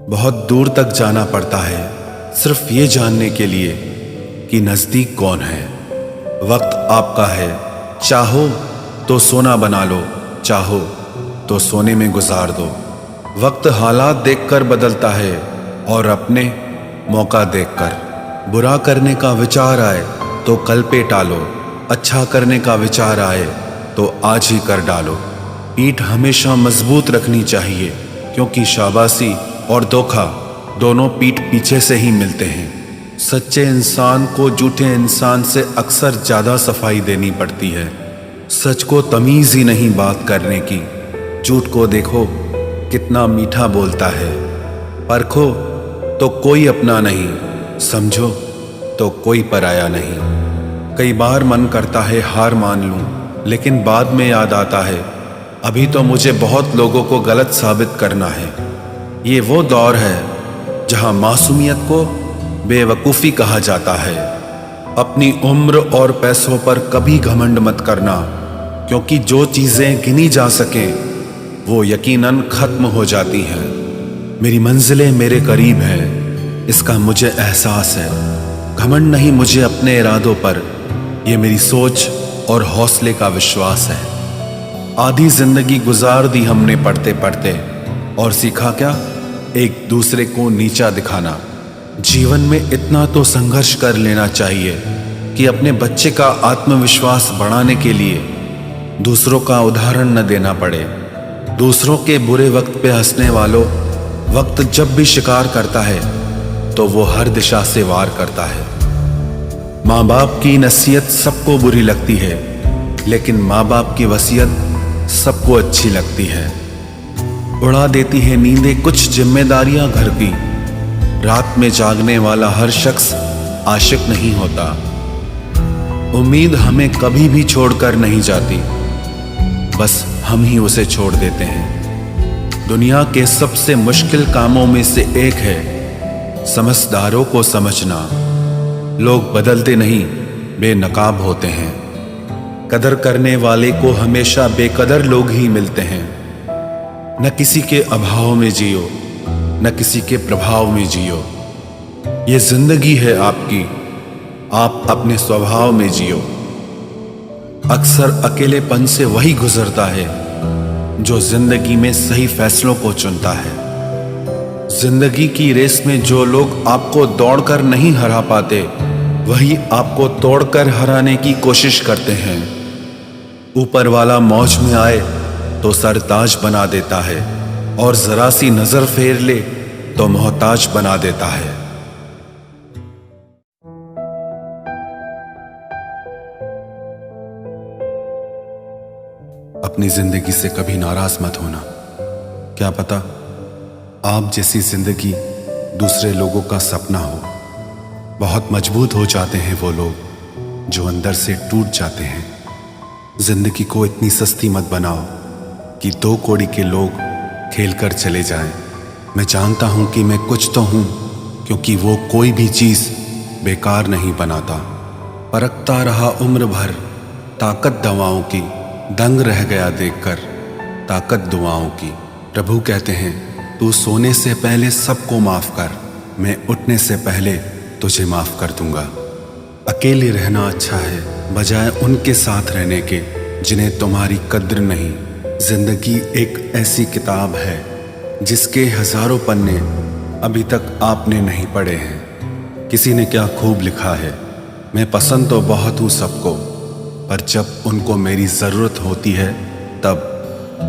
बहुत दूर तक जाना पड़ता है सिर्फ ये जानने के लिए कि नज़दीक कौन है। वक्त आपका है, चाहो तो सोना बना लो, चाहो तो सोने में गुजार दो। वक्त हालात देखकर बदलता है और अपने मौका देखकर। बुरा करने का विचार आए तो कल पे टालो, अच्छा करने का विचार आए तो आज ही कर डालो। पीठ हमेशा मजबूत रखनी चाहिए, क्योंकि शाबाशी और धोखा दोनों पीठ पीछे से ही मिलते हैं। सच्चे इंसान को झूठे इंसान से अक्सर ज़्यादा सफाई देनी पड़ती है। सच को तमीज़ ही नहीं बात करने की। झूठ को देखो कितना मीठा बोलता है। परखो तो कोई अपना नहीं, समझो तो कोई पराया नहीं। कई बार मन करता है हार मान लूं, लेकिन बाद में याद आता है अभी तो मुझे बहुत लोगों को गलत साबित करना है। ये वो दौर है जहां मासूमियत को बेवकूफ़ी कहा जाता है। अपनी उम्र और पैसों पर कभी घमंड मत करना, क्योंकि जो चीज़ें गिनी जा सकें वो यकीनन ख़त्म हो जाती हैं। मेरी मंजिलें मेरे करीब है, इसका मुझे एहसास है। घमंड नहीं मुझे अपने इरादों पर, ये मेरी सोच और हौसले का विश्वास है। आधी जिंदगी गुजार दी हमने पढ़ते पढ़ते, और सीखा क्या? एक दूसरे को नीचा दिखाना। जीवन में इतना तो संघर्ष कर लेना चाहिए कि अपने बच्चे का आत्मविश्वास बढ़ाने के लिए दूसरों का उदाहरण न देना पड़े। दूसरों के बुरे वक्त पे हंसने वालों, वक्त जब भी शिकार करता है तो वो हर दिशा से वार करता है। माँ बाप की नसीहत सबको बुरी लगती है, लेकिन माँ बाप की वसीयत सबको अच्छी लगती है। उड़ा देती है नींदें कुछ जिम्मेदारियां घर की। रात में जागने वाला हर शख्स आशिक नहीं होता। उम्मीद हमें कभी भी छोड़कर नहीं जाती, बस हम ही उसे छोड़ देते हैं। दुनिया के सबसे मुश्किल कामों में से एक है समझदारों को समझना। लोग बदलते नहीं, बेनकाब होते हैं। कदर करने वाले को हमेशा बेकदर लोग ही मिलते हैं। न किसी के अभाव में जियो, न किसी के प्रभाव में जियो। ये जिंदगी है आपकी, आप अपने स्वभाव में जियो। अक्सर अकेलेपन से वही गुजरता है जो जिंदगी में सही फैसलों को चुनता है। जिंदगी की रेस में जो लोग आपको दौड़कर नहीं हरा पाते, वही आपको तोड़कर हराने की कोशिश करते हैं। ऊपर वाला मौज में आए तो सरताज बना देता है, और जरा सी नजर फेर ले तो मोहताज बना देता है। अपनी जिंदगी से कभी नाराज मत होना। क्या पता आप जैसी जिंदगी दूसरे लोगों का सपना हो। बहुत मजबूत हो जाते हैं वो लोग जो अंदर से टूट जाते हैं। जिंदगी को इतनी सस्ती मत बनाओ कि 2 कौड़ी के लोग खेल कर चले जाएं। मैं जानता हूं कि मैं कुछ तो हूं, क्योंकि वो कोई भी चीज बेकार नहीं बनाता। परखता रहा उम्र भर ताकत दवाओं की, दंग रह गया देखकर ताकत दुआओं की। प्रभु कहते हैं तू सोने से पहले सबको माफ कर, मैं उठने से पहले तुझे माफ कर दूंगा। अकेले रहना अच्छा है बजाय उनके साथ रहने के जिन्हें तुम्हारी कद्र नहीं। जिंदगी एक ऐसी किताब है जिसके हजारों पन्ने अभी तक आपने नहीं पढ़े हैं। किसी ने क्या खूब लिखा है, मैं पसंद तो बहुत हूँ सबको, पर जब उनको मेरी ज़रूरत होती है तब।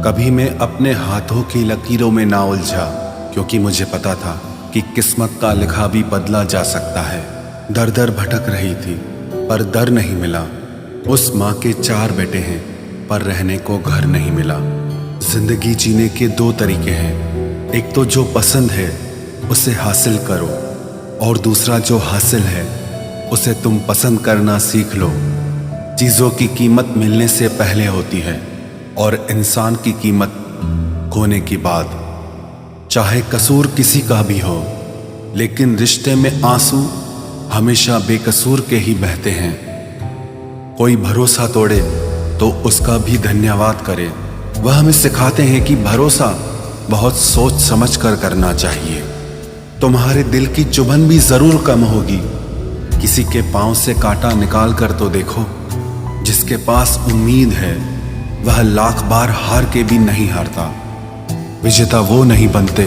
कभी मैं अपने हाथों की लकीरों में ना उलझा, क्योंकि मुझे पता था कि किस्मत का लिखा भी बदला जा सकता है। दर दर भटक रही थी पर दर नहीं मिला। उस माँ के 4 बेटे हैं पर रहने को घर नहीं मिला। जिंदगी जीने के 2 तरीके हैं, एक तो जो पसंद है उसे हासिल करो, और दूसरा जो हासिल है उसे तुम पसंद करना सीख लो। चीज़ों की कीमत मिलने से पहले होती है, और इंसान की कीमत खोने की बाद। चाहे कसूर किसी का भी हो, लेकिन रिश्ते में आंसू हमेशा बेकसूर के ही बहते हैं। कोई भरोसा तोड़े तो उसका भी धन्यवाद करे। वह हमें सिखाते हैं कि भरोसा बहुत सोच समझ कर करना चाहिए। तुम्हारे दिल की चुभन भी जरूर कम होगी। किसी के पांव से कांटा निकाल कर तो देखो। जिसके पास उम्मीद है वह लाख बार हार के भी नहीं हारता। विजेता वो नहीं बनते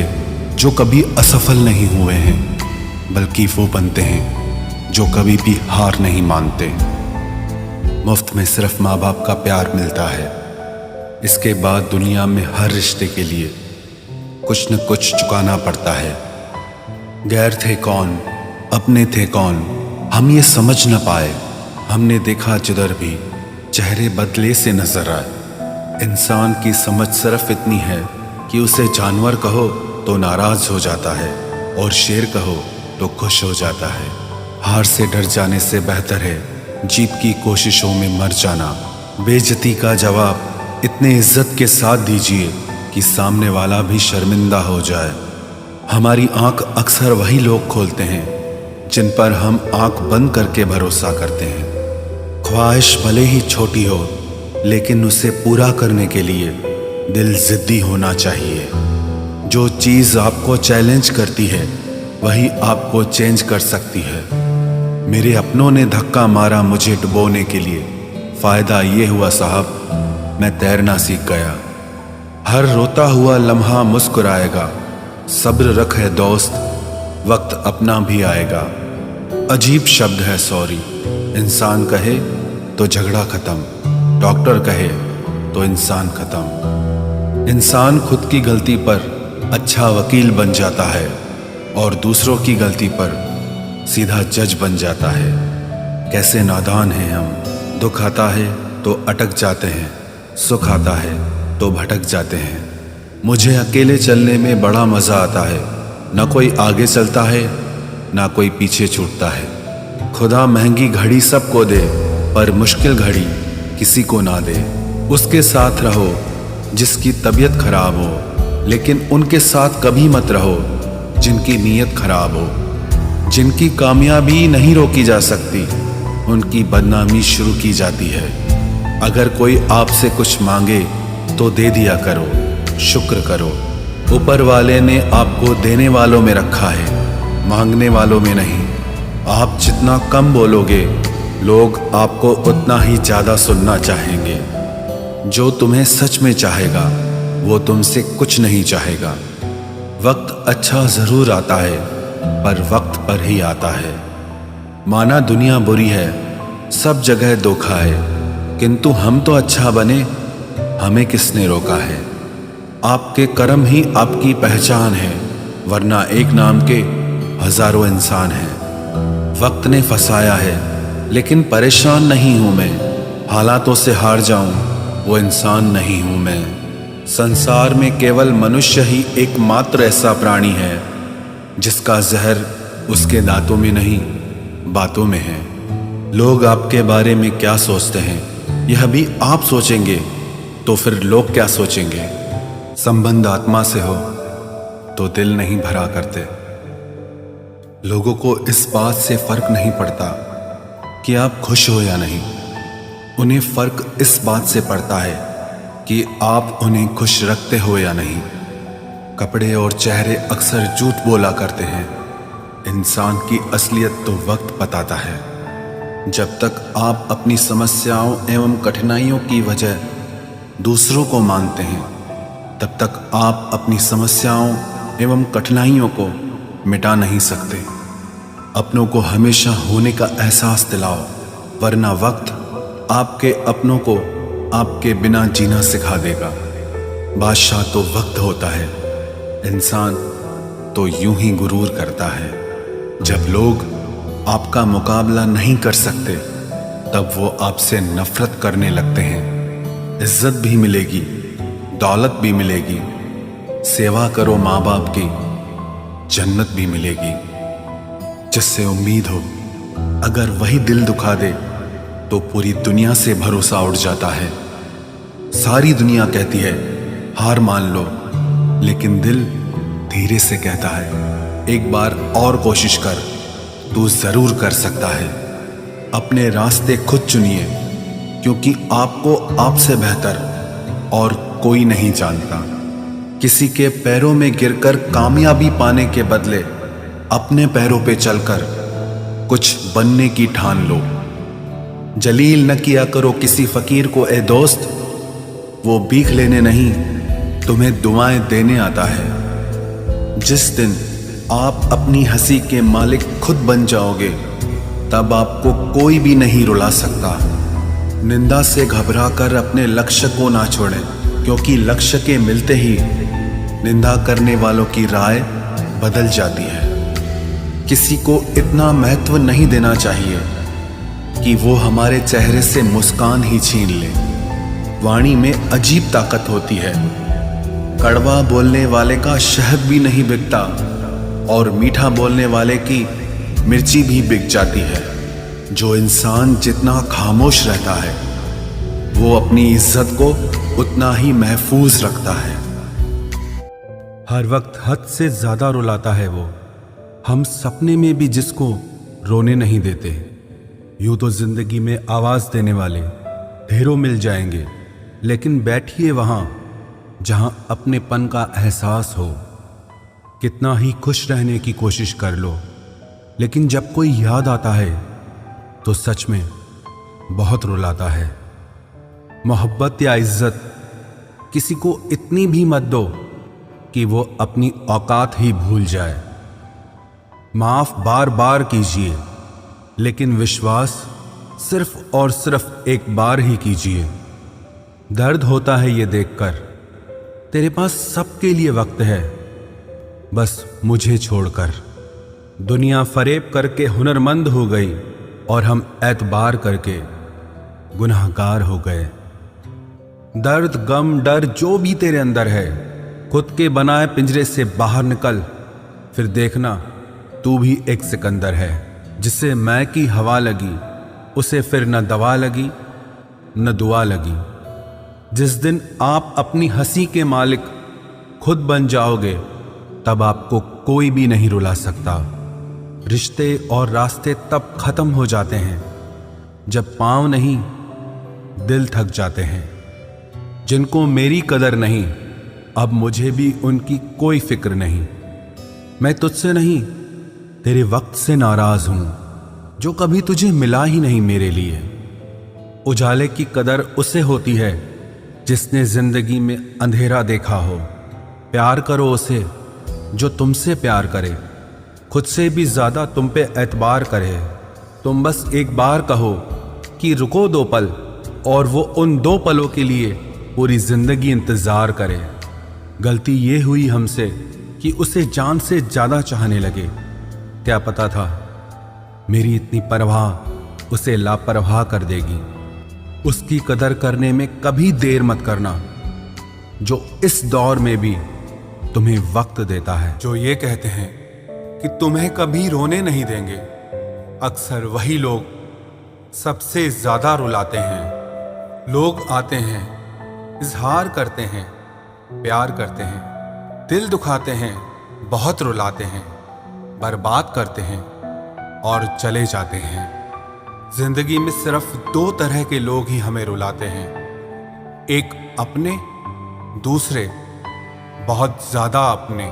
जो कभी असफल नहीं हुए हैं, बल्कि वो बनते हैं जो कभी भी हार नहीं मानते। मुफ्त में सिर्फ माँ बाप का प्यार मिलता है। इसके बाद दुनिया में हर रिश्ते के लिए कुछ न कुछ चुकाना पड़ता है। गैर थे कौन, अपने थे कौन, हम ये समझ न पाए। हमने देखा जिधर भी चेहरे बदले से नजर आए। इंसान की समझ सिर्फ इतनी है कि उसे जानवर कहो तो नाराज हो जाता है और शेर कहो तो खुश हो जाता है। हार से डर जाने से बेहतर है जीत की कोशिशों में मर जाना। बेइज्जती का जवाब इतने इज्जत के साथ दीजिए कि सामने वाला भी शर्मिंदा हो जाए। हमारी आंख अक्सर वही लोग खोलते हैं जिन पर हम आंख बंद करके भरोसा करते हैं। ख्वाहिश भले ही छोटी हो, लेकिन उसे पूरा करने के लिए दिल जिद्दी होना चाहिए। जो चीज़ आपको चैलेंज करती है वही आपको चेंज कर सकती है। मेरे अपनों ने धक्का मारा मुझे डुबोने के लिए। फ़ायदा ये हुआ साहब, मैं तैरना सीख गया। हर रोता हुआ लम्हा मुस्कुराएगा। सब्र रख है दोस्त, वक्त अपना भी आएगा। अजीब शब्द है सॉरी। इंसान कहे तो झगड़ा खत्म, डॉक्टर कहे तो इंसान खत्म। इंसान खुद की गलती पर अच्छा वकील बन जाता है और दूसरों की गलती पर सीधा जज बन जाता है। कैसे नादान हैं हम। दुख आता है तो अटक जाते हैं, सुख आता है तो भटक जाते हैं। मुझे अकेले चलने में बड़ा मज़ा आता है। ना कोई आगे चलता है ना कोई पीछे छूटता है। खुदा महंगी घड़ी सबको दे, पर मुश्किल घड़ी किसी को ना दे। उसके साथ रहो जिसकी तबीयत खराब हो, लेकिन उनके साथ कभी मत रहो जिनकी नीयत खराब हो। जिनकी कामयाबी नहीं रोकी जा सकती, उनकी बदनामी शुरू की जाती है। अगर कोई आपसे कुछ मांगे तो दे दिया करो, शुक्र करो। ऊपर वाले ने आपको देने वालों में रखा है, मांगने वालों में नहीं। आप जितना कम बोलोगे, लोग आपको उतना ही ज़्यादा सुनना चाहेंगे। जो तुम्हें सच में चाहेगा वो तुमसे कुछ नहीं चाहेगा। वक्त अच्छा ज़रूर आता है, पर वक्त पर ही आता है। माना दुनिया बुरी है, सब जगह धोखा है, किंतु हम तो अच्छा बने, हमें किसने रोका है। आपके कर्म ही आपकी पहचान है, वरना एक नाम के हजारों इंसान हैं। वक्त ने फंसाया है, लेकिन परेशान नहीं हूं मैं। हालातों से हार जाऊं वो इंसान नहीं हूं मैं। संसार में केवल मनुष्य ही एकमात्र ऐसा प्राणी है जिसका जहर उसके दांतों में नहीं, बातों में है। लोग आपके बारे में क्या सोचते हैं यह भी आप सोचेंगे तो फिर लोग क्या सोचेंगे। संबंध आत्मा से हो तो दिल नहीं भरा करते। लोगों को इस बात से फर्क नहीं पड़ता कि आप खुश हो या नहीं। उन्हें फर्क इस बात से पड़ता है कि आप उन्हें खुश रखते हो या नहीं। कपड़े और चेहरे अक्सर झूठ बोला करते हैं। इंसान की असलियत तो वक्त बताता है। जब तक आप अपनी समस्याओं एवं कठिनाइयों की वजह दूसरों को मानते हैं, तब तक आप अपनी समस्याओं एवं कठिनाइयों को मिटा नहीं सकते। अपनों को हमेशा होने का एहसास दिलाओ, वरना वक्त आपके अपनों को आपके बिना जीना सिखा देगा। बादशाह तो वक्त होता है, इंसान तो यूं ही गुरूर करता है। जब लोग आपका मुकाबला नहीं कर सकते, तब वो आपसे नफरत करने लगते हैं। इज्जत भी मिलेगी, दौलत भी मिलेगी। सेवा करो माँ बाप की, जन्नत भी मिलेगी। जिससे उम्मीद हो, अगर वही दिल दुखा दे तो पूरी दुनिया से भरोसा उठ जाता है। सारी दुनिया कहती है हार मान लो, लेकिन दिल धीरे से कहता है एक बार और कोशिश कर, तू जरूर कर सकता है। अपने रास्ते खुद चुनिए, क्योंकि आपको आपसे बेहतर और कोई नहीं जानता। किसी के पैरों में गिरकर कामयाबी पाने के बदले अपने पैरों पे चलकर कुछ बनने की ठान लो। जलील न किया करो किसी फकीर को ए दोस्त, वो भीख लेने नहीं तुम्हें दुआएं देने आता है। जिस दिन आप अपनी हंसी के मालिक खुद बन जाओगे, तब आपको कोई भी नहीं रुला सकता। निंदा से घबराकर अपने लक्ष्य को ना छोड़ें, क्योंकि लक्ष्य के मिलते ही निंदा करने वालों की राय बदल जाती है। किसी को इतना महत्व नहीं देना चाहिए कि वो हमारे चेहरे से मुस्कान ही छीन ले। वाणी में अजीब ताकत होती है। कड़वा बोलने वाले का शहद भी नहीं बिकता और मीठा बोलने वाले की मिर्ची भी बिक जाती है। जो इंसान जितना खामोश रहता है, वो अपनी इज्जत को उतना ही महफूज रखता है। हर वक्त हद से ज्यादा रुलाता है वो, हम सपने में भी जिसको रोने नहीं देते। यूं तो जिंदगी में आवाज देने वाले ढेरों मिल जाएंगे, लेकिन बैठिए वहां जहां अपनेपन का एहसास हो। कितना ही खुश रहने की कोशिश कर लो, लेकिन जब कोई याद आता है तो सच में बहुत रुलाता है। मोहब्बत या इज्जत किसी को इतनी भी मत दो कि वो अपनी औकात ही भूल जाए। माफ बार बार कीजिए, लेकिन विश्वास सिर्फ और सिर्फ एक बार ही कीजिए। दर्द होता है ये देखकर तेरे पास सबके लिए वक्त है, बस मुझे छोड़कर। दुनिया फरेब करके हुनरमंद हो गई और हम एतबार करके गुनाहगार हो गए। दर्द, गम, डर जो भी तेरे अंदर है, खुद के बनाए पिंजरे से बाहर निकल, फिर देखना तू भी एक सिकंदर है। जिसे मैं की हवा लगी, उसे फिर न दवा लगी न दुआ लगी। जिस दिन आप अपनी हंसी के मालिक खुद बन जाओगे, तब आपको कोई भी नहीं रुला सकता। रिश्ते और रास्ते तब खत्म हो जाते हैं जब पांव नहीं दिल थक जाते हैं। जिनको मेरी कदर नहीं, अब मुझे भी उनकी कोई फिक्र नहीं। मैं तुझसे नहीं, तेरे वक्त से नाराज हूं जो कभी तुझे मिला ही नहीं मेरे लिए। उजाले की कदर उसे होती है जिसने जिंदगी में अंधेरा देखा हो। प्यार करो उसे जो तुमसे प्यार करे, खुद से भी ज्यादा तुम पे एतबार करे। तुम बस एक बार कहो कि रुको 2 पल, और वो उन 2 पलों के लिए पूरी जिंदगी इंतजार करे। गलती ये हुई हमसे कि उसे जान से ज्यादा चाहने लगे। क्या पता था मेरी इतनी परवाह उसे लापरवाह कर देगी। उसकी कदर करने में कभी देर मत करना, जो इस दौर में भी तुम्हें वक्त देता है। जो ये कहते हैं कि तुम्हें कभी रोने नहीं देंगे, अक्सर वही लोग सबसे ज्यादा रुलाते हैं। लोग आते हैं, इजहार करते हैं, प्यार करते हैं, दिल दुखाते हैं, बहुत रुलाते हैं, बर्बाद करते हैं और चले जाते हैं। जिंदगी में सिर्फ 2 तरह के लोग ही हमें रुलाते हैं, एक अपने, दूसरे बहुत ज्यादा अपने।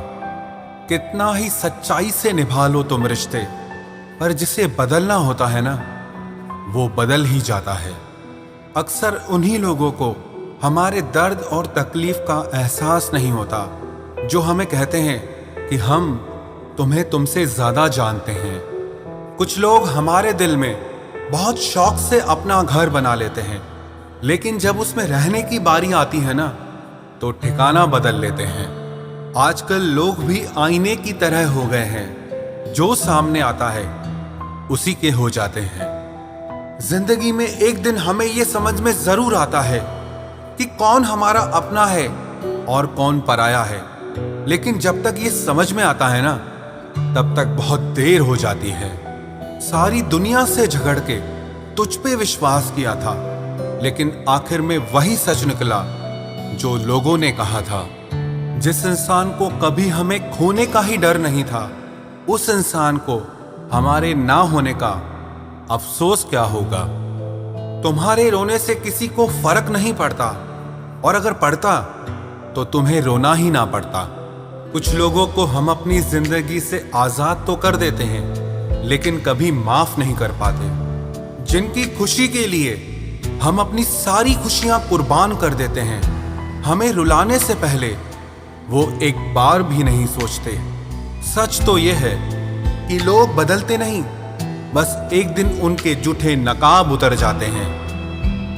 कितना ही सच्चाई से निभा लो तुम रिश्ते, पर जिसे बदलना होता है ना, वो बदल ही जाता है। अक्सर उन्हीं लोगों को हमारे दर्द और तकलीफ का एहसास नहीं होता जो हमें कहते हैं कि हम तुम्हें तुमसे ज्यादा जानते हैं। कुछ लोग हमारे दिल में बहुत शौक से अपना घर बना लेते हैं, लेकिन जब उसमें रहने की बारी आती है ना, तो ठिकाना बदल लेते हैं। आजकल लोग भी आईने की तरह हो गए हैं, जो सामने आता है उसी के हो जाते हैं। जिंदगी में एक दिन हमें यह समझ में जरूर आता है कि कौन हमारा अपना है और कौन पराया है, लेकिन जब तक ये समझ में आता है ना, तब तक बहुत देर हो जाती है। सारी दुनिया से झगड़ के तुझ पे विश्वास किया था, लेकिन आखिर में वही सच निकला जो लोगों ने कहा था। जिस इंसान को कभी हमें खोने का ही डर नहीं था, उस इंसान को हमारे ना होने का अफसोस क्या होगा। तुम्हारे रोने से किसी को फर्क नहीं पड़ता, और अगर पड़ता तो तुम्हें रोना ही ना पड़ता। कुछ लोगों को हम अपनी जिंदगी से आजाद तो कर देते हैं, लेकिन कभी माफ नहीं कर पाते। जिनकी खुशी के लिए हम अपनी सारी खुशियां कुर्बान कर देते हैं, हमें रुलाने से पहले वो एक बार भी नहीं सोचते। सच तो ये है कि लोग बदलते नहीं, बस एक दिन उनके जूठे नकाब उतर जाते हैं।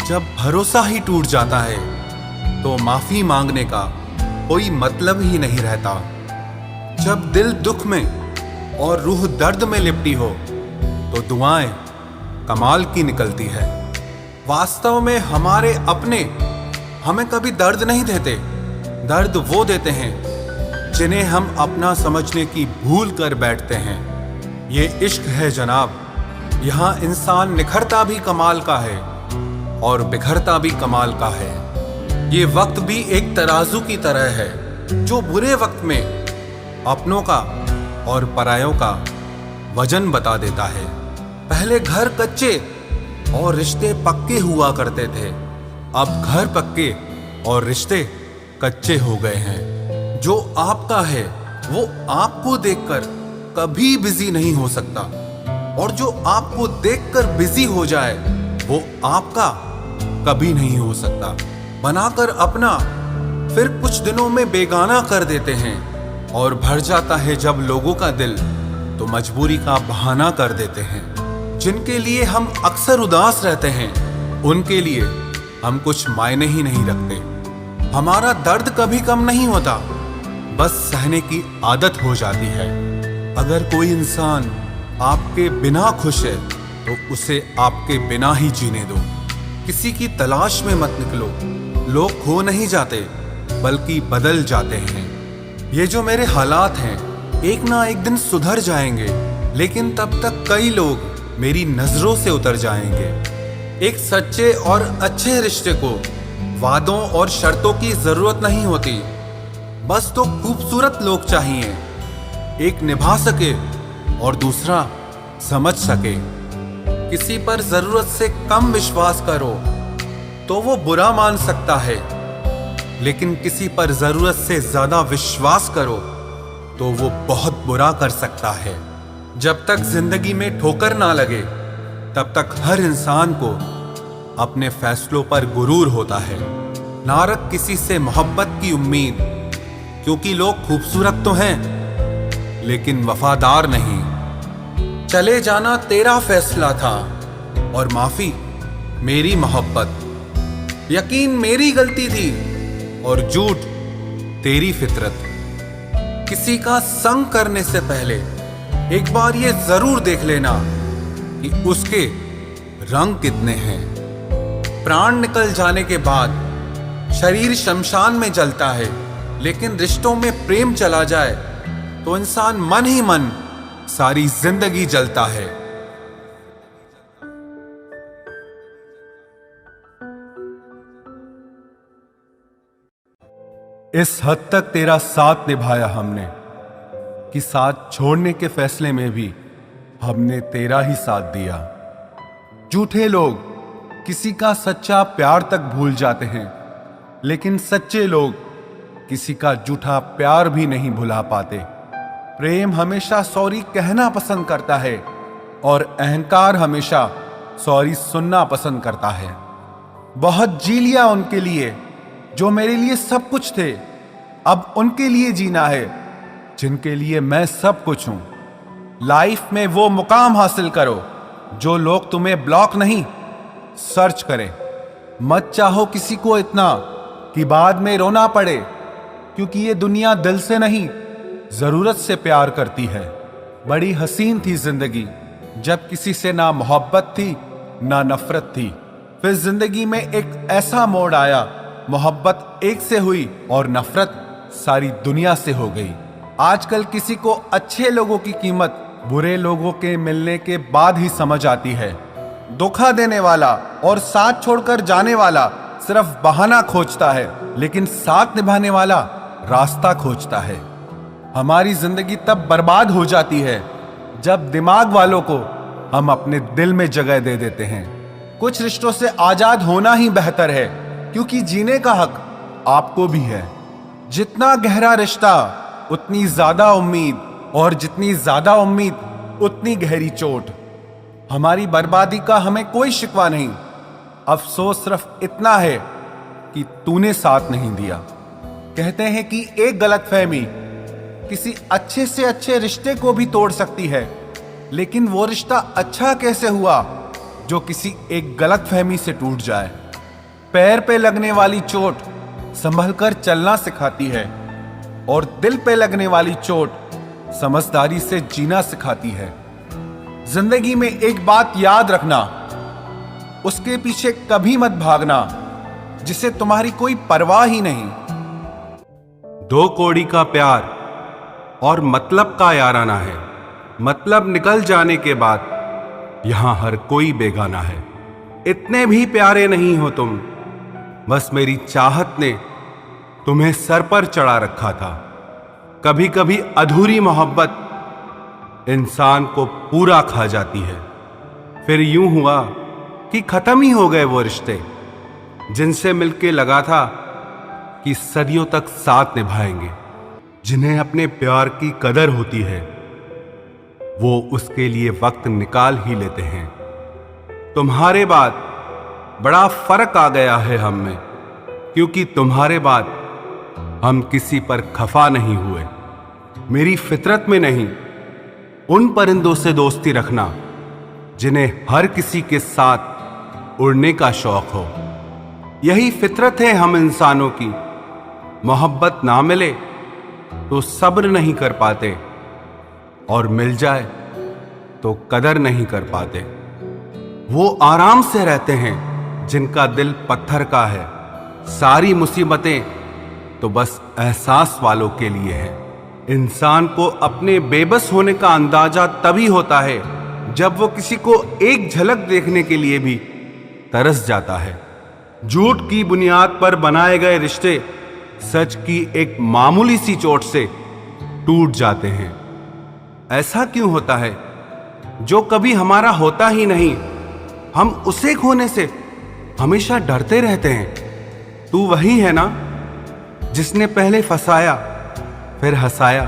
जब भरोसा ही टूट जाता है तो माफी मांगने का कोई मतलब ही नहीं रहता। जब दिल दुख में और रूह दर्द में लिपटी हो तो दुआएं कमाल की निकलती है। वास्तव में हमारे अपने हमें कभी दर्द नहीं देते, दर्द वो देते हैं जिन्हें हम अपना समझने की भूल कर बैठते हैं। ये इश्क है जनाब, यहाँ इंसान निखरता भी कमाल का है और बिखरता भी कमाल का है। ये वक्त भी एक तराजू की तरह है जो बुरे वक्त में अपनों का और परायों का वजन बता देता है। पहले घर कच्चे और रिश्ते पक्के हुआ करते थे, अब घर पक्के और रिश्ते कच्चे हो गए हैं। जो आपका है वो आपको देखकर कभी बिजी नहीं हो सकता, और जो आपको देखकर बिजी हो जाए वो आपका कभी नहीं हो सकता। बनाकर अपना फिर कुछ दिनों में बेगाना कर देते हैं, और भर जाता है जब लोगों का दिल तो मजबूरी का बहाना कर देते हैं। जिनके लिए हम अक्सर उदास रहते हैं उनके लिए हम कुछ मायने ही नहीं रखते। हमारा दर्द कभी कम नहीं होता, बस सहने की आदत हो जाती है। अगर कोई इंसान आपके बिना खुश है तो उसे आपके बिना ही जीने दो। किसी की तलाश में मत निकलो, लोग खो नहीं जाते बल्कि बदल जाते हैं। ये जो मेरे हालात हैं एक ना एक दिन सुधर जाएंगे, लेकिन तब तक कई लोग मेरी नजरों से उतर जाएंगे। एक सच्चे और अच्छे रिश्ते को वादों और शर्तों की जरूरत नहीं होती, बस तो खूबसूरत लोग चाहिए, एक निभा सके और दूसरा समझ सके। किसी पर जरूरत से कम विश्वास करो तो वो बुरा मान सकता है, लेकिन किसी पर जरूरत से ज्यादा विश्वास करो तो वो बहुत बुरा कर सकता है। जब तक जिंदगी में ठोकर ना लगे तब तक हर इंसान को अपने फैसलों पर गुरूर होता है। ना रख किसी से मोहब्बत की उम्मीद, क्योंकि लोग खूबसूरत तो हैं लेकिन वफादार नहीं। चले जाना तेरा फैसला था और माफी मेरी मोहब्बत। यकीन मेरी गलती थी और झूठ तेरी फितरत। किसी का संग करने से पहले एक बार ये जरूर देख लेना कि उसके रंग कितने हैं। प्राण निकल जाने के बाद शरीर शमशान में जलता है, लेकिन रिश्तों में प्रेम चला जाए तो इंसान मन ही मन सारी जिंदगी जलता है। इस हद तक तेरा साथ निभाया हमने कि साथ छोड़ने के फैसले में भी हमने तेरा ही साथ दिया। झूठे लोग किसी का सच्चा प्यार तक भूल जाते हैं, लेकिन सच्चे लोग किसी का झूठा प्यार भी नहीं भुला पाते। प्रेम हमेशा सॉरी कहना पसंद करता है और अहंकार हमेशा सॉरी सुनना पसंद करता है। बहुत जी लिया उनके लिए जो मेरे लिए सब कुछ थे, अब उनके लिए जीना है जिनके लिए मैं सब कुछ हूं। लाइफ में वो मुकाम हासिल करो जो लोग तुम्हें ब्लॉक नहीं सर्च करें। मत चाहो किसी को इतना कि बाद में रोना पड़े, क्योंकि ये दुनिया दिल से नहीं जरूरत से प्यार करती है। बड़ी हसीन थी जिंदगी जब किसी से ना मोहब्बत थी ना नफरत थी। फिर जिंदगी में एक ऐसा मोड़ आया, मोहब्बत एक से हुई और नफरत सारी दुनिया से हो गई। आजकल किसी को अच्छे लोगों की कीमत बुरे लोगों के मिलने के बाद ही समझ आती है। धोखा देने वाला और साथ छोड़कर जाने वाला सिर्फ बहाना खोजता है, लेकिन साथ निभाने वाला रास्ता खोजता है। हमारी जिंदगी तब बर्बाद हो जाती है जब दिमाग वालों को हम अपने दिल में जगह दे देते हैं। कुछ रिश्तों से आजाद होना ही बेहतर है, क्योंकि जीने का हक आपको भी है। जितना गहरा रिश्ता उतनी ज्यादा उम्मीद, और जितनी ज्यादा उम्मीद उतनी गहरी चोट। हमारी बर्बादी का हमें कोई शिकवा नहीं, अफसोस सिर्फ इतना है कि तूने साथ नहीं दिया। कहते हैं कि एक गलतफहमी किसी अच्छे से अच्छे रिश्ते को भी तोड़ सकती है, लेकिन वो रिश्ता अच्छा कैसे हुआ जो किसी एक गलतफहमी से टूट जाए। पैर पे लगने वाली चोट संभल कर चलना सिखाती है, और दिल पे लगने वाली चोट समझदारी से जीना सिखाती है। जिंदगी में एक बात याद रखना, उसके पीछे कभी मत भागना जिसे तुम्हारी कोई परवाह ही नहीं। दो कौड़ी का प्यार और मतलब का याराना है। मतलब निकल जाने के बाद यहां हर कोई बेगाना है। इतने भी प्यारे नहीं हो तुम, बस मेरी चाहत ने तुम्हें सर पर चढ़ा रखा था। कभी कभी अधूरी मोहब्बत इंसान को पूरा खा जाती है। फिर यूं हुआ कि खत्म ही हो गए वो रिश्ते जिनसे मिलके लगा था कि सदियों तक साथ निभाएंगे। जिन्हें अपने प्यार की कदर होती है वो उसके लिए वक्त निकाल ही लेते हैं। तुम्हारे बाद बड़ा फर्क आ गया है हम में, क्योंकि तुम्हारे बाद हम किसी पर खफा नहीं हुए। मेरी फितरत में नहीं उन परिंदों से दोस्ती रखना जिन्हें हर किसी के साथ उड़ने का शौक हो। यही फितरत है हम इंसानों की। मोहब्बत ना मिले तो सब्र नहीं कर पाते, और मिल जाए तो कदर नहीं कर पाते। वो आराम से रहते हैं जिनका दिल पत्थर का है। सारी मुसीबतें तो बस एहसास वालों के लिए है। इंसान को अपने बेबस होने का अंदाजा तभी होता है जब वो किसी को एक झलक देखने के लिए भी तरस जाता है। झूठ की बुनियाद पर बनाए गए रिश्ते सच की एक मामूली सी चोट से टूट जाते हैं। ऐसा क्यों होता है? जो कभी हमारा होता ही नहीं, हम उसे खोने से हमेशा डरते रहते हैं। तू वही है ना जिसने पहले फंसाया, फिर हंसाया,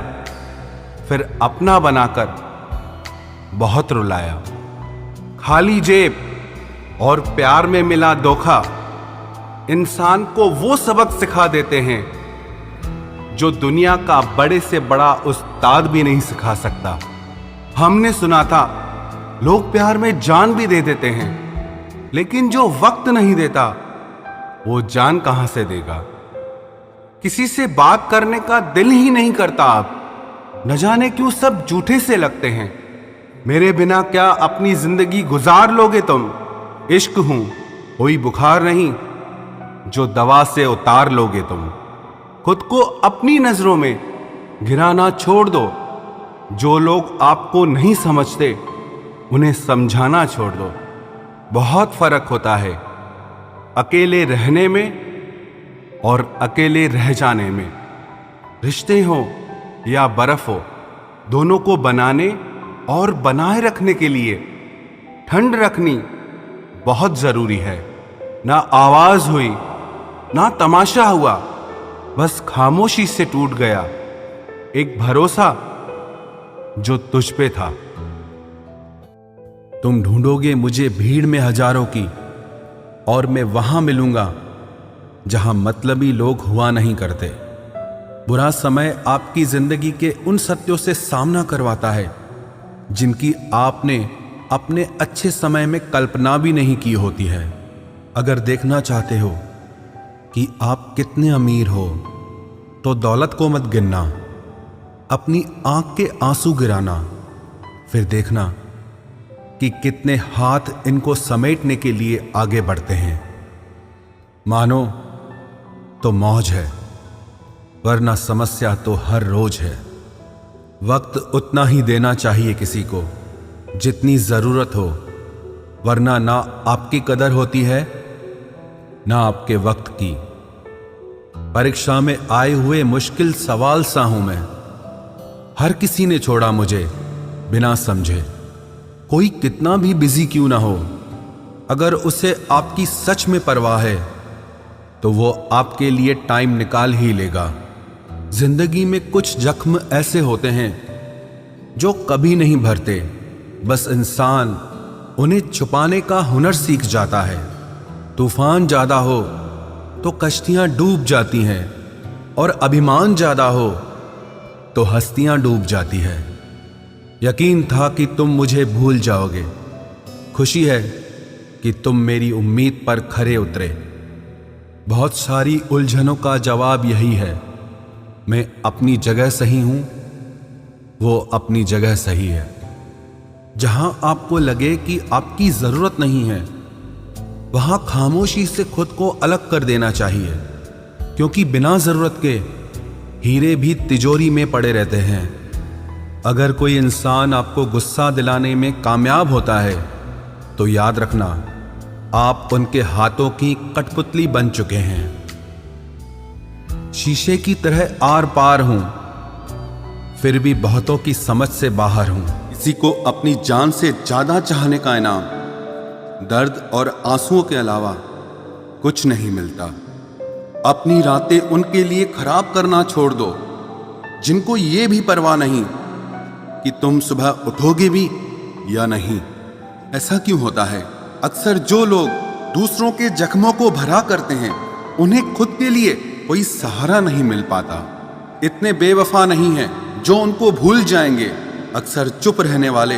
फिर अपना बनाकर बहुत रुलाया। खाली जेब और प्यार में मिला धोखा इंसान को वो सबक सिखा देते हैं जो दुनिया का बड़े से बड़ा उस्ताद भी नहीं सिखा सकता। हमने सुना था लोग प्यार में जान भी दे देते हैं, लेकिन जो वक्त नहीं देता वो जान कहां से देगा। किसी से बात करने का दिल ही नहीं करता अब, न जाने क्यों सब झूठे से लगते हैं। मेरे बिना क्या अपनी जिंदगी गुजार लोगे तुम? इश्क हूं कोई बुखार नहीं जो दवा से उतार लोगे तुम। खुद को अपनी नजरों में गिराना छोड़ दो। जो लोग आपको नहीं समझते उन्हें समझाना छोड़ दो। बहुत फर्क होता है अकेले रहने में और अकेले रह जाने में। रिश्ते हो या बर्फ हो, दोनों को बनाने और बनाए रखने के लिए ठंड रखनी बहुत जरूरी है। ना आवाज हुई ना तमाशा हुआ, बस खामोशी से टूट गया एक भरोसा जो तुझ पे था। तुम ढूंढोगे मुझे भीड़ में हजारों की, और मैं वहां मिलूंगा जहां मतलबी लोग हुआ नहीं करते। बुरा समय आपकी जिंदगी के उन सत्यों से सामना करवाता है जिनकी आपने अपने अच्छे समय में कल्पना भी नहीं की होती है। अगर देखना चाहते हो कि आप कितने अमीर हो तो दौलत को मत गिनना, अपनी आंख के आंसू गिराना। फिर देखना कि कितने हाथ इनको समेटने के लिए आगे बढ़ते हैं। मानो तो मौज है, वरना समस्या तो हर रोज है। वक्त उतना ही देना चाहिए किसी को जितनी जरूरत हो, वरना ना आपकी कदर होती है ना आपके वक्त की। परीक्षा में आए हुए मुश्किल सवाल सा हूं मैं। हर किसी ने छोड़ा मुझे बिना समझे। कोई कितना भी बिजी क्यों ना हो, अगर उसे आपकी सच में परवाह है तो वो आपके लिए टाइम निकाल ही लेगा। जिंदगी में कुछ जख्म ऐसे होते हैं जो कभी नहीं भरते, बस इंसान उन्हें छुपाने का हुनर सीख जाता है। तूफान ज्यादा हो तो कश्तियां डूब जाती हैं और अभिमान ज्यादा हो तो हस्तियां डूब जाती है। यकीन था कि तुम मुझे भूल जाओगे, खुशी है कि तुम मेरी उम्मीद पर खरे उतरे। बहुत सारी उलझनों का जवाब यही है, मैं अपनी जगह सही हूं, वो अपनी जगह सही है। जहां आपको लगे कि आपकी जरूरत नहीं है, वहां खामोशी से खुद को अलग कर देना चाहिए, क्योंकि बिना जरूरत के हीरे भी तिजोरी में पड़े रहते हैं। अगर कोई इंसान आपको गुस्सा दिलाने में कामयाब होता है तो याद रखना, आप उनके हाथों की कठपुतली बन चुके हैं। शीशे की तरह आर पार हूं, फिर भी बहुतों की समझ से बाहर हूं। किसी को अपनी जान से ज्यादा चाहने का इनाम दर्द और आंसुओं के अलावा कुछ नहीं मिलता। अपनी रातें उनके लिए खराब करना छोड़ दो जिनको ये भी परवाह नहीं कि तुम सुबह उठोगे भी या नहीं। ऐसा क्यों होता है? अक्सर जो लोग दूसरों के जख्मों को भरा करते हैं, उन्हें खुद के लिए कोई सहारा नहीं मिल पाता। इतने बेवफा नहीं हैं जो उनको भूल जाएंगे। अक्सर चुप रहने वाले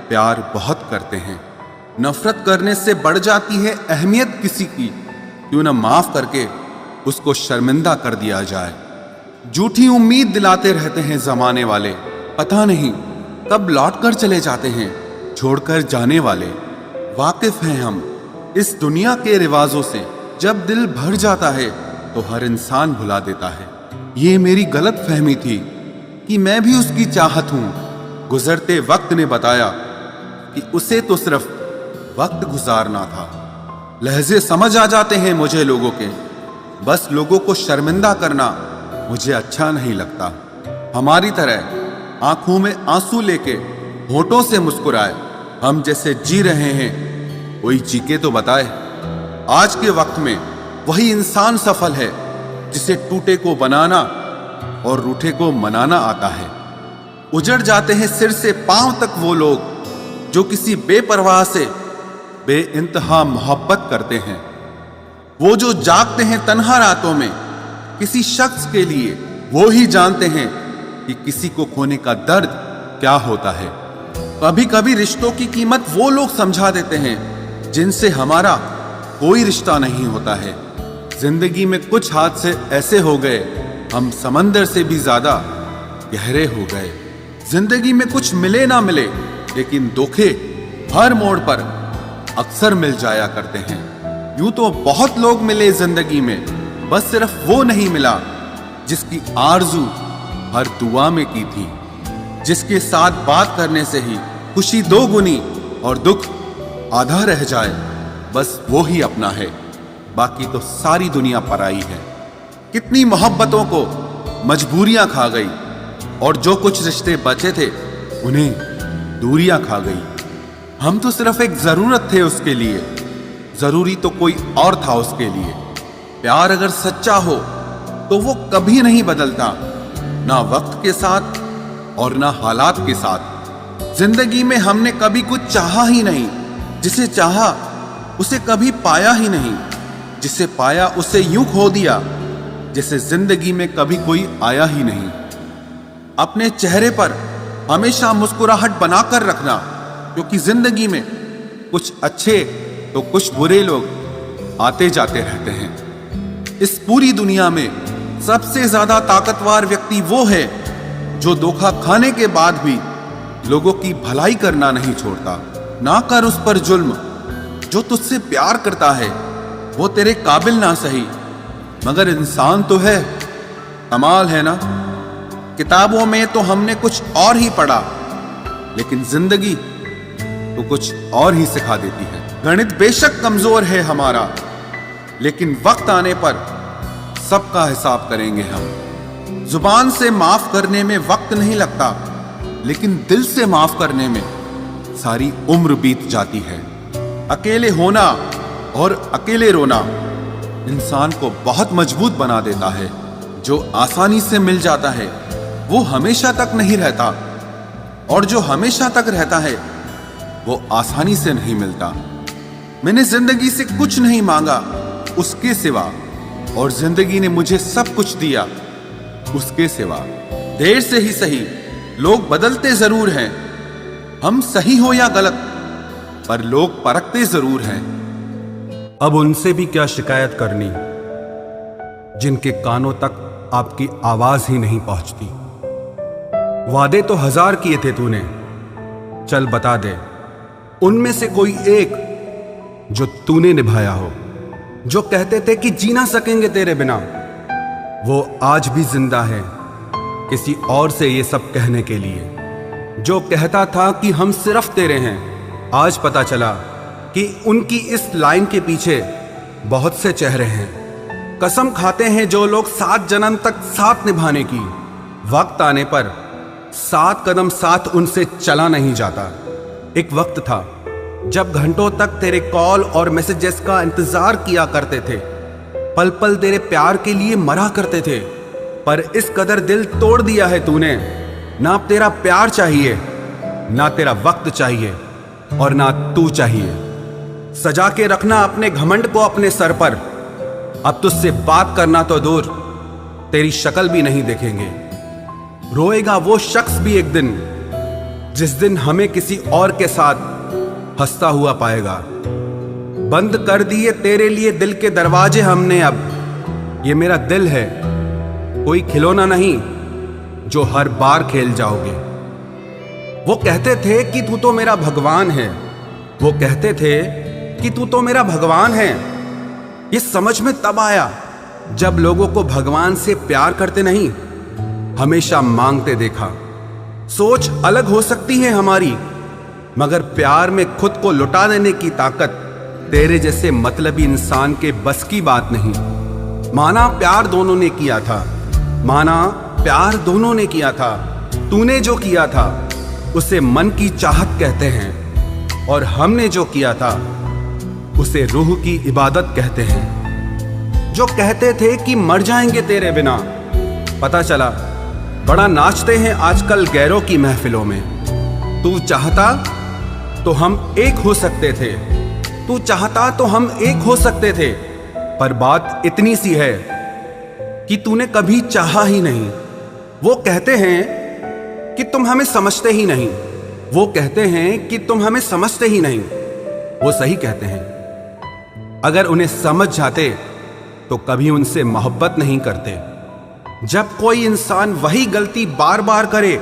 प्यार बहुत करते हैं। नफरत करने से बढ़ जाती है अहमियत किसी की, क्यों न माफ करके उसको शर्मिंदा कर दिया जाए। झूठी उम्मीद दिलाते रहते हैं जमाने वाले, पता नहीं कब लौट कर चले जाते हैं छोड़कर जाने वाले। वाकिफ हैं हम इस दुनिया के रिवाजों से, जब दिल भर जाता है तो हर इंसान भुला देता है। ये मेरी गलत फहमी थी कि मैं भी उसकी चाहत हूं। गुजरते वक्त ने बताया कि उसे तो सिर्फ वक्त गुजारना था। लहजे समझ आ जाते हैं मुझे लोगों के, बस लोगों को शर्मिंदा करना मुझे अच्छा नहीं लगता। हमारी तरह आंखों में आंसू लेके होठों से मुस्कुराए, हम जैसे जी रहे हैं कोई चीखे तो बताए। आज के वक्त में वही इंसान सफल है जिसे टूटे को बनाना और रूठे को मनाना आता है। उजड़ जाते हैं सिर से पांव तक वो लोग जो किसी बेपरवाह से बेइंतहा मोहब्बत करते हैं। वो जो जागते हैं तन्हा रातों में किसी शख्स के लिए, वो ही जानते हैं कि किसी को खोने का दर्द क्या होता है। कभी कभी रिश्तों की कीमत वो लोग समझा देते हैं जिनसे हमारा कोई रिश्ता नहीं होता है। जिंदगी में कुछ हादसे ऐसे हो गए, हम समंदर से भी ज्यादा गहरे हो गए। जिंदगी में कुछ मिले ना मिले, लेकिन धोखे हर मोड़ पर अक्सर मिल जाया करते हैं। यूं तो बहुत लोग मिले जिंदगी में, बस सिर्फ वो नहीं मिला जिसकी आरजू हर दुआ में की थी, जिसके साथ बात करने से ही खुशी दो गुनी और दुख आधा रह जाए। बस वो ही अपना है, बाकी तो सारी दुनिया पराई है। कितनी मोहब्बतों को मजबूरियां खा गई और जो कुछ रिश्ते बचे थे उन्हें दूरियां खा गई। हम तो सिर्फ एक जरूरत थे उसके लिए, जरूरी तो कोई और था उसके लिए। प्यार अगर सच्चा हो तो वो कभी नहीं बदलता, ना वक्त के साथ और ना हालात के साथ। जिंदगी में हमने कभी कुछ चाहा ही नहीं, जिसे चाहा उसे कभी पाया ही नहीं, जिसे पाया उसे यूं खो दिया जैसे जिंदगी में कभी कोई आया ही नहीं। अपने चेहरे पर हमेशा मुस्कुराहट बनाकर रखना, क्योंकि जिंदगी में कुछ अच्छे तो कुछ बुरे लोग आते जाते रहते हैं। इस पूरी दुनिया में सबसे ज्यादा ताकतवर व्यक्ति वो है जो धोखा खाने के बाद भी लोगों की भलाई करना नहीं छोड़ता। ना कर उस पर जुल्म जो तुझसे प्यार करता है, वो तेरे काबिल ना सही मगर इंसान तो है। कमाल है ना, किताबों में तो हमने कुछ और ही पढ़ा, लेकिन जिंदगी तो कुछ और ही सिखा देती है। गणित बेशक कमजोर है हमारा, लेकिन वक्त आने पर सबका हिसाब करेंगे हम। जुबान से माफ करने में वक्त नहीं लगता, लेकिन दिल से माफ करने में सारी उम्र बीत जाती है। अकेले होना और अकेले रोना इंसान को बहुत मजबूत बना देता है। जो आसानी से मिल जाता है वो हमेशा तक नहीं रहता, और जो हमेशा तक रहता है वो आसानी से नहीं मिलता। मैंने जिंदगी से कुछ नहीं मांगा उसके सिवा, और जिंदगी ने मुझे सब कुछ दिया उसके सिवा। देर से ही सही, लोग बदलते जरूर हैं, हम सही हो या गलत, पर लोग परखते जरूर हैं। अब उनसे भी क्या शिकायत करनी जिनके कानों तक आपकी आवाज ही नहीं पहुंचती। वादे तो 1000 किए थे तूने, चल बता दे उनमें से कोई एक जो तूने निभाया हो। जो कहते थे कि जी ना सकेंगे तेरे बिना, वो आज भी जिंदा है किसी और से ये सब कहने के लिए। जो कहता था कि हम सिर्फ तेरे हैं, आज पता चला कि उनकी इस लाइन के पीछे बहुत से चेहरे हैं। कसम खाते हैं जो लोग 7 जन्म तक साथ निभाने की, वक्त आने पर 7 कदम साथ उनसे चला नहीं जाता। एक वक्त था जब घंटों तक तेरे कॉल और मैसेजेस का इंतजार किया करते थे, पल पल तेरे प्यार के लिए मरा करते थे, पर इस कदर दिल तोड़ दिया है तूने। ना अब तेरा प्यार चाहिए, ना तेरा वक्त चाहिए, और ना तू चाहिए। सजा के रखना अपने घमंड को अपने सर पर। अब तुझसे बात करना तो दूर, तेरी शक्ल भी नहीं देखेंगे। रोएगा वो शख्स भी एक दिन, जिस दिन हमें किसी और के साथ हंसता हुआ पाएगा। बंद कर दिए तेरे लिए दिल के दरवाजे हमने अब। ये मेरा दिल है, कोई खिलौना नहीं जो हर बार खेल जाओगे। वो कहते थे कि तू तो मेरा भगवान है, वो कहते थे कि तू तो मेरा भगवान है। ये समझ में तब आया जब लोगों को भगवान से प्यार करते नहीं, हमेशा मांगते देखा। सोच अलग हो सकती है हमारी, मगर प्यार में खुद को लुटा देने की ताकत तेरे जैसे मतलबी इंसान के बस की बात नहीं। माना प्यार दोनों ने किया था, माना प्यार दोनों ने किया था। तूने जो किया था उसे मन की चाहत कहते हैं, और हमने जो किया था उसे रूह की इबादत कहते हैं। जो कहते थे कि मर जाएंगे तेरे बिना, पता चला बड़ा नाचते हैं आजकल गैरों की महफिलों में। तू चाहता तो हम एक हो सकते थे, तू चाहता तो हम एक हो सकते थे, पर बात इतनी सी है कि तूने कभी चाहा ही नहीं। वो कहते हैं कि तुम हमें समझते ही नहीं, वो कहते हैं कि तुम हमें समझते ही नहीं। वो सही कहते हैं। अगर उन्हें समझ जाते तो कभी उनसे मोहब्बत नहीं करते। जब कोई इंसान वही गलती बार बार करे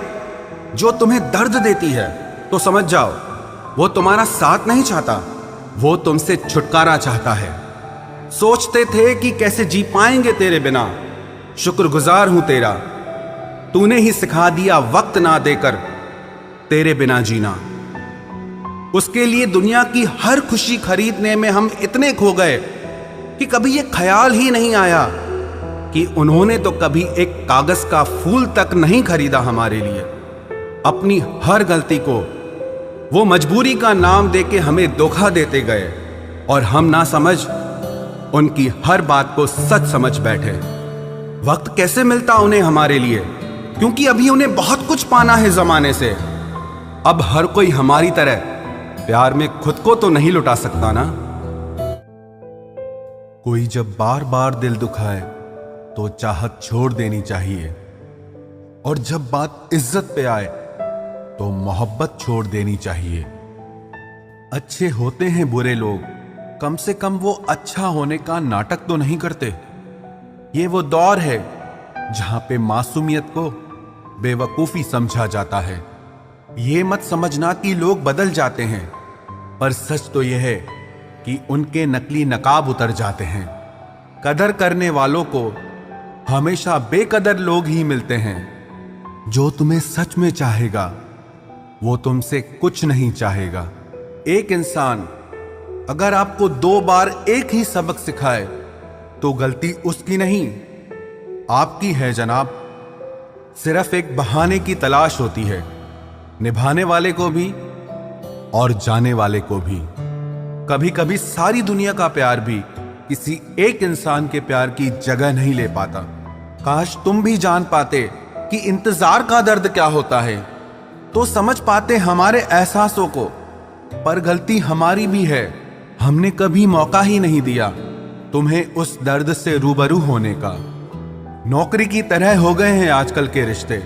जो तुम्हें दर्द देती है, तो समझ जाओ वो तुम्हारा साथ नहीं चाहता, वो तुमसे छुटकारा चाहता है। सोचते थे कि कैसे जी पाएंगे तेरे बिना, शुक्रगुजार हूं तेरा, तूने ही सिखा दिया वक्त ना देकर तेरे बिना जीना। उसके लिए दुनिया की हर खुशी खरीदने में हम इतने खो गए कि कभी ये ख्याल ही नहीं आया कि उन्होंने तो कभी एक कागज का फूल तक नहीं खरीदा हमारे लिए। अपनी हर गलती को वो मजबूरी का नाम देके हमें धोखा देते गए, और हम ना समझ उनकी हर बात को सच समझ बैठे। वक्त कैसे मिलता उन्हें हमारे लिए, क्योंकि अभी उन्हें बहुत कुछ पाना है जमाने से। अब हर कोई हमारी तरह प्यार में खुद को तो नहीं लुटा सकता ना। कोई जब बार बार दिल दुखाए तो चाहत छोड़ देनी चाहिए, और जब बात इज्जत पे आए तो मोहब्बत छोड़ देनी चाहिए। अच्छे होते हैं बुरे लोग, कम से कम वो अच्छा होने का नाटक तो नहीं करते। ये वो दौर है जहां पे मासूमियत को बेवकूफी समझा जाता है। ये मत समझना कि लोग बदल जाते हैं, पर सच तो यह है कि उनके नकली नकाब उतर जाते हैं। कदर करने वालों को हमेशा बेकदर लोग ही मिलते हैं। जो तुम्हें सच में चाहेगा वो तुमसे कुछ नहीं चाहेगा। एक इंसान अगर आपको 2 बार एक ही सबक सिखाए तो गलती उसकी नहीं, आपकी है जनाब। सिर्फ एक बहाने की तलाश होती है, निभाने वाले को भी और जाने वाले को भी। कभी कभी सारी दुनिया का प्यार भी किसी एक इंसान के प्यार की जगह नहीं ले पाता। काश तुम भी जान पाते कि इंतजार का दर्द क्या होता है, तो समझ पाते हमारे एहसासों को। पर गलती हमारी भी है, हमने कभी मौका ही नहीं दिया तुम्हें उस दर्द से रूबरू होने का। नौकरी की तरह हो गए हैं आजकल के रिश्ते,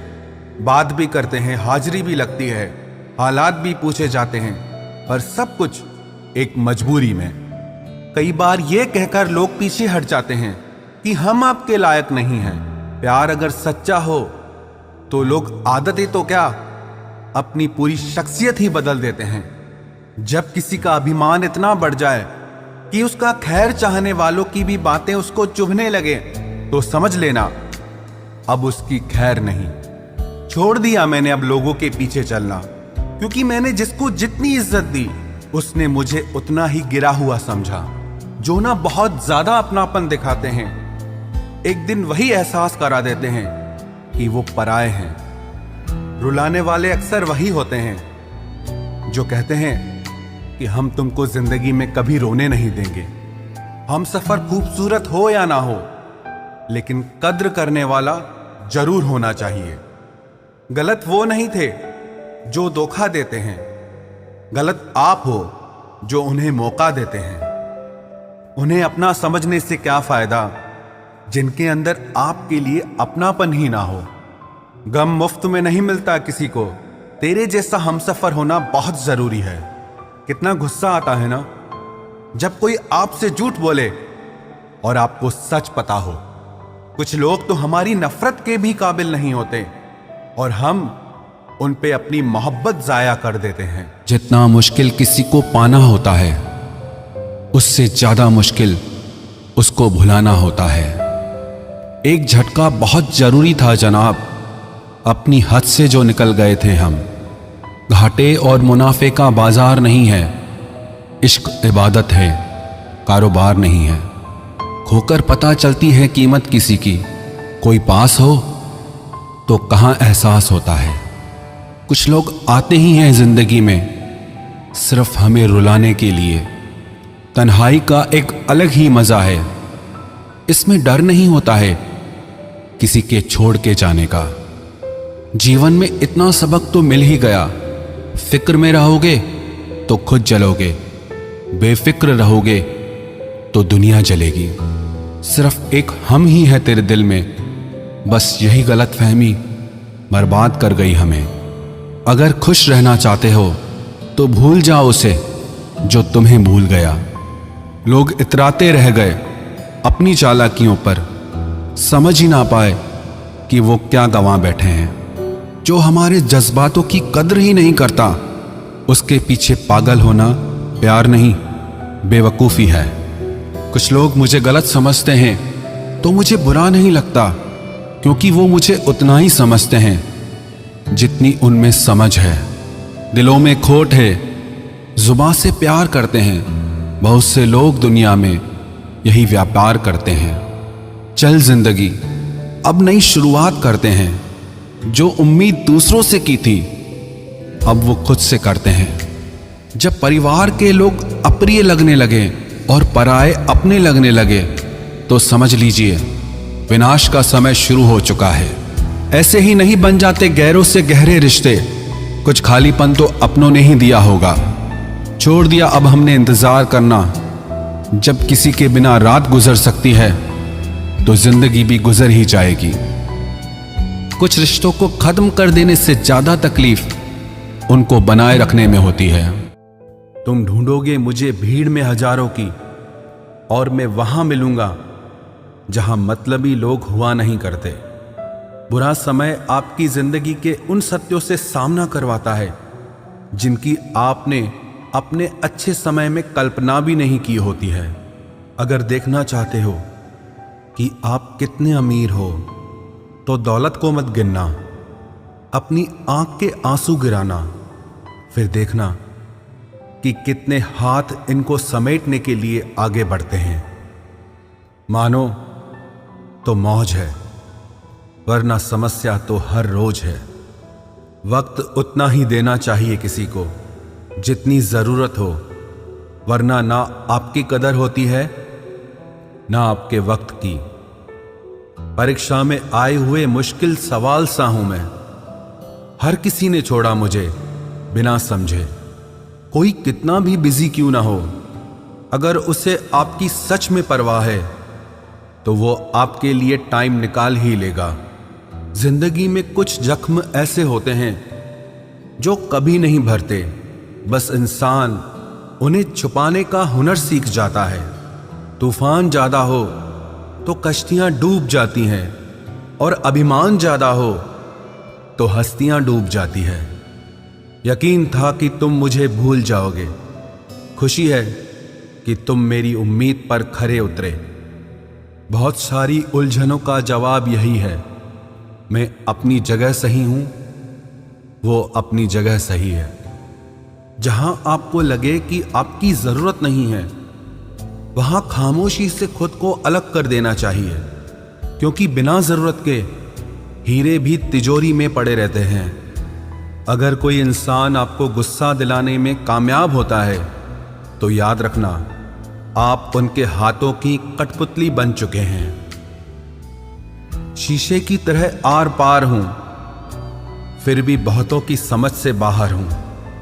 बात भी करते हैं, हाजिरी भी लगती है, हालात भी पूछे जाते हैं, पर सब कुछ एक मजबूरी में। कई बार ये कहकर लोग पीछे हट जाते हैं कि हम आपके लायक नहीं हैं। प्यार अगर सच्चा हो तो लोग आदतें तो क्या, अपनी पूरी शख्सियत ही बदल देते हैं। जब किसी का अभिमान इतना बढ़ जाए कि उसका खैर चाहने वालों की भी बातें उसको चुभने लगे, तो समझ लेना अब उसकी खैर नहीं। छोड़ दिया मैंने अब लोगों के पीछे चलना, क्योंकि मैंने जिसको जितनी इज्जत दी उसने मुझे उतना ही गिरा हुआ समझा। जो ना बहुत ज्यादा अपनापन दिखाते हैं, एक दिन वही एहसास करा देते हैं कि वो पराए हैं। रुलाने वाले अक्सर वही होते हैं जो कहते हैं कि हम तुमको जिंदगी में कभी रोने नहीं देंगे। हम सफर खूबसूरत हो या ना हो, लेकिन कद्र करने वाला जरूर होना चाहिए। गलत वो नहीं थे जो धोखा देते हैं, गलत आप हो जो उन्हें मौका देते हैं। उन्हें अपना समझने से क्या फायदा जिनके अंदर आपके लिए अपनापन ही ना हो। गम मुफ्त में नहीं मिलता किसी को, तेरे जैसा हमसफर होना बहुत जरूरी है। कितना गुस्सा आता है ना जब कोई आपसे झूठ बोले और आपको सच पता हो। कुछ लोग तो हमारी नफरत के भी काबिल नहीं होते और हम उन पे अपनी मोहब्बत जाया कर देते हैं। जितना मुश्किल किसी को पाना होता है, उससे ज्यादा मुश्किल उसको भुलाना होता है। एक झटका बहुत जरूरी था जनाब, अपनी हद से जो निकल गए थे हम। घाटे और मुनाफे का बाजार नहीं है, इश्क इबादत है, कारोबार नहीं है। खोकर पता चलती है कीमत किसी की, कोई पास हो तो कहाँ एहसास होता है। कुछ लोग आते ही हैं जिंदगी में सिर्फ हमें रुलाने के लिए। तन्हाई का एक अलग ही मजा है, इसमें डर नहीं होता है किसी के छोड़ के जाने का। जीवन में इतना सबक तो मिल ही गया, फिक्र में रहोगे तो खुद जलोगे, बेफिक्र रहोगे तो दुनिया जलेगी। सिर्फ एक हम ही है तेरे दिल में, बस यही गलतफहमी बर्बाद कर गई हमें। अगर खुश रहना चाहते हो तो भूल जाओ उसे जो तुम्हें भूल गया। लोग इतराते रह गए अपनी चालाकियों पर, समझ ही ना पाए कि वो क्या गंवा बैठे हैं। जो हमारे जज्बातों की कद्र ही नहीं करता, उसके पीछे पागल होना प्यार नहीं, बेवकूफ़ी है। कुछ लोग मुझे गलत समझते हैं तो मुझे बुरा नहीं लगता, क्योंकि वो मुझे उतना ही समझते हैं जितनी उनमें समझ है। दिलों में खोट है, जुबान से प्यार करते हैं, बहुत से लोग दुनिया में यही व्यापार करते हैं। चल जिंदगी अब नई शुरुआत करते हैं, जो उम्मीद दूसरों से की थी अब वो खुद से करते हैं। जब परिवार के लोग अप्रिय लगने लगे और पराये अपने लगने लगे, तो समझ लीजिए विनाश का समय शुरू हो चुका है। ऐसे ही नहीं बन जाते गैरों से गहरे रिश्ते, कुछ खालीपन तो अपनों ने ही दिया होगा। छोड़ दिया अब हमने इंतजार करना, जब किसी के बिना रात गुजर सकती है तो जिंदगी भी गुजर ही जाएगी। कुछ रिश्तों को खत्म कर देने से ज्यादा तकलीफ उनको बनाए रखने में होती है। तुम ढूंढोगे मुझे भीड़ में हजारों की, और मैं वहां मिलूंगा जहां मतलबी लोग हुआ नहीं करते। बुरा समय आपकी जिंदगी के उन सत्यों से सामना करवाता है जिनकी आपने अपने अच्छे समय में कल्पना भी नहीं की होती है। अगर देखना चाहते हो कि आप कितने अमीर हो, तो दौलत को मत गिनना, अपनी आंख के आंसू गिराना, फिर देखना कि कितने हाथ इनको समेटने के लिए आगे बढ़ते हैं। मानो तो मौज है, वरना समस्या तो हर रोज है। वक्त उतना ही देना चाहिए किसी को जितनी जरूरत हो, वरना ना आपकी कदर होती है ना आपके वक्त की। परीक्षा में आए हुए मुश्किल सवाल सा हूं मैं। हर किसी ने छोड़ा मुझे बिना समझे। कोई कितना भी बिजी क्यों ना हो, अगर उसे आपकी सच में परवाह है तो वो आपके लिए टाइम निकाल ही लेगा। जिंदगी में कुछ जख्म ऐसे होते हैं जो कभी नहीं भरते, बस इंसान उन्हें छुपाने का हुनर सीख जाता है। तूफान ज्यादा हो तो कश्तियां डूब जाती हैं, और अभिमान ज्यादा हो तो हस्तियां डूब जाती है। यकीन था कि तुम मुझे भूल जाओगे। खुशी है कि तुम मेरी उम्मीद पर खरे उतरे। बहुत सारी उलझनों का जवाब यही है, मैं अपनी जगह सही हूं, वो अपनी जगह सही है। जहां आपको लगे कि आपकी जरूरत नहीं है, वहां खामोशी से खुद को अलग कर देना चाहिए, क्योंकि बिना जरूरत के हीरे भी तिजोरी में पड़े रहते हैं। अगर कोई इंसान आपको गुस्सा दिलाने में कामयाब होता है तो याद रखना, आप उनके हाथों की कठपुतली बन चुके हैं। शीशे की तरह आर पार हूं, फिर भी बहुतों की समझ से बाहर हूं।